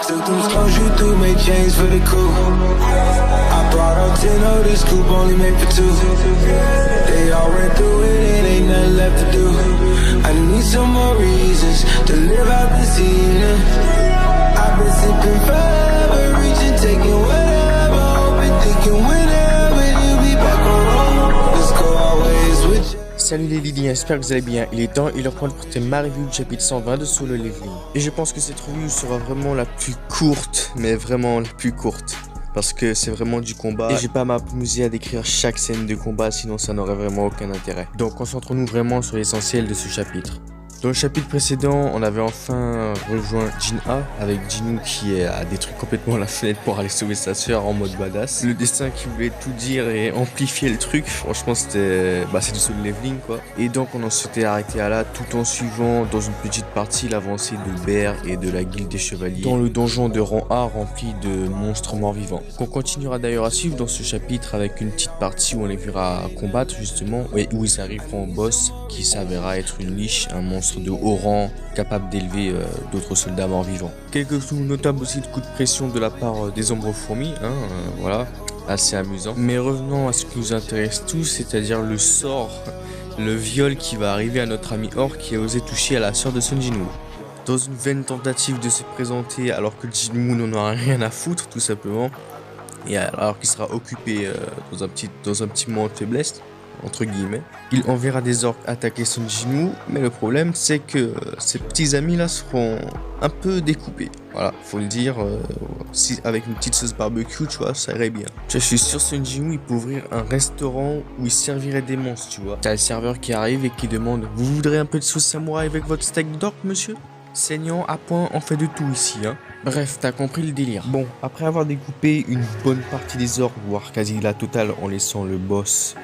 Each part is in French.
Took them slows you threw, made chains for the crew. I brought up 10 of this coupe, only made for two. They all went through it, and ain't nothing left to do. I need some more reasons to live out this evening. I've been sipping forever, reaching, taking whatever, hoping, thinking whenever you'll be back on road. Let's go always with you. Salut les Lily, j'espère que vous allez bien. Il est temps et l'heure pour porter ma review du chapitre 120 de Solo Leveling. Et je pense que cette review sera vraiment la plus courte, mais vraiment la plus courte. Parce que c'est vraiment du combat et j'ai pas m'amuser à décrire chaque scène de combat, sinon ça n'aurait vraiment aucun intérêt. Donc concentrons-nous vraiment sur l'essentiel de ce chapitre. Dans le chapitre précédent, on avait enfin rejoint Jin-A avec Jin-Woo qui a détruit complètement la fenêtre pour aller sauver sa soeur en mode badass. Le destin qui voulait tout dire et amplifier le truc, franchement c'est du Solo Leveling quoi. Et donc on en s'était arrêté à là tout en suivant dans une petite partie l'avancée de Bear et de la guilde des chevaliers dans le donjon de rang A rempli de monstres morts-vivants. Qu'on continuera d'ailleurs à suivre dans ce chapitre avec une petite partie où on les verra combattre justement et où ils arriveront au boss qui s'avérera être une liche, un monstre de haut rang capable d'élever d'autres soldats morts vivants. Quelques coups notables aussi de coups de pression de la part des ombres fourmis, voilà, assez amusant. Mais revenons à ce qui nous intéresse tous, c'est-à-dire le sort, le viol qui va arriver à notre ami Orc qui a osé toucher à la sœur de Sun Jinwoo. Dans une vaine tentative de se présenter alors que Jinwoo n'en aura rien à foutre tout simplement, et alors qu'il sera occupé dans un petit moment de faiblesse, entre guillemets, il enverra des orques attaquer Sun Jinwoo, mais le problème c'est que ses petits amis là seront un peu découpés. Voilà, faut le dire, si avec une petite sauce barbecue, tu vois, ça irait bien. Je suis sûr Sun Jinwoo il peut ouvrir un restaurant où il servirait des monstres, tu vois. T'as le serveur qui arrive et qui demande: vous voudrez un peu de sauce samouraï avec votre steak d'orque, monsieur? Saignant à point, on fait de tout ici, hein. Bref, t'as compris le délire. Bon, après avoir découpé une bonne partie des orques, voire quasi la totale, en laissant le boss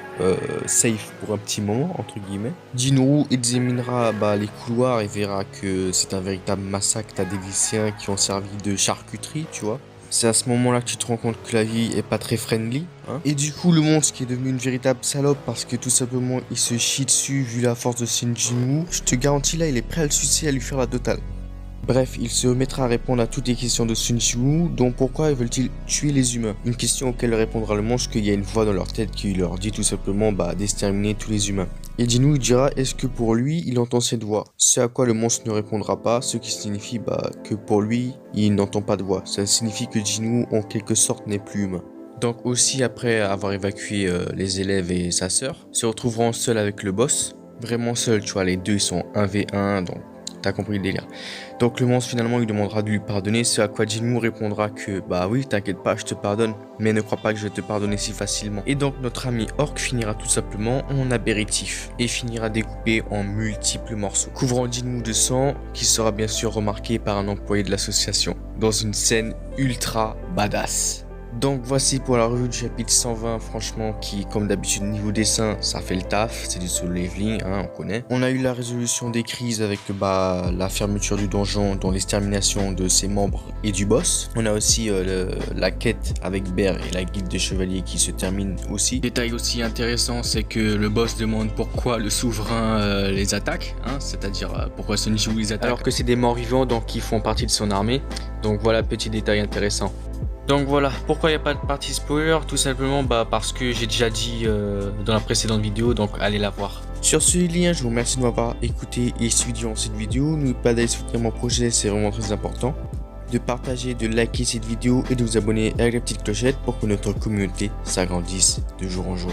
safe pour un petit moment, entre guillemets, Jinwoo examinera les couloirs et verra que c'est un véritable massacre. T'as des lycéens qui ont servi de charcuterie, tu vois. C'est à ce moment-là que tu te rends compte que la vie est pas très friendly, hein. Et du coup, le monstre qui est devenu une véritable salope parce que tout simplement il se chie dessus vu la force de Sun Jinwoo, je te garantis là, il est prêt à le sucer, à lui faire la totale. Bref, il se remettra à répondre à toutes les questions de Sun Jinwoo, dont pourquoi veulent-ils tuer les humains. Une question auquel répondra le monstre qu'il y a une voix dans leur tête qui leur dit tout simplement d'exterminer tous les humains. Et Jinwoo dira est-ce que pour lui il entend cette voix. Ce à quoi le monstre ne répondra pas, ce qui signifie que pour lui il n'entend pas de voix. Ça signifie que Jinwoo en quelque sorte n'est plus humain. Donc aussi après avoir évacué les élèves et sa sœur, se retrouveront seuls avec le boss. Vraiment seuls, tu vois, les deux ils sont 1v1 donc... T'as compris le délire. Donc le monstre finalement il demandera de lui pardonner, ce à quoi Jinwoo répondra que oui t'inquiète pas je te pardonne, mais ne crois pas que je vais te pardonner si facilement. Et donc notre ami Orc finira tout simplement en apéritif et finira découpé en multiples morceaux, couvrant Jinwoo de sang qui sera bien sûr remarqué par un employé de l'association dans une scène ultra badass. Donc voici pour la revue du chapitre 120, franchement qui comme d'habitude niveau dessin ça fait le taf, c'est du Solo Leveling, on connaît. On a eu la résolution des crises avec la fermeture du donjon dont l'extermination de ses membres et du boss. On a aussi la quête avec Bear et la guilde des chevaliers qui se termine aussi. Détail aussi intéressant c'est que le boss demande pourquoi le souverain les attaque, c'est-à-dire pourquoi Sun Jinwoo les attaque alors que c'est des morts vivants donc qui font partie de son armée. Donc voilà, petit détail intéressant. Donc voilà, pourquoi il n'y a pas de partie spoiler? Tout simplement parce que j'ai déjà dit dans la précédente vidéo, donc allez la voir. Sur ce lien, je vous remercie de m'avoir écouté et suivi durant cette vidéo. N'oubliez pas d'aller soutenir mon projet, c'est vraiment très important. De partager, de liker cette vidéo et de vous abonner avec la petite clochette pour que notre communauté s'agrandisse de jour en jour.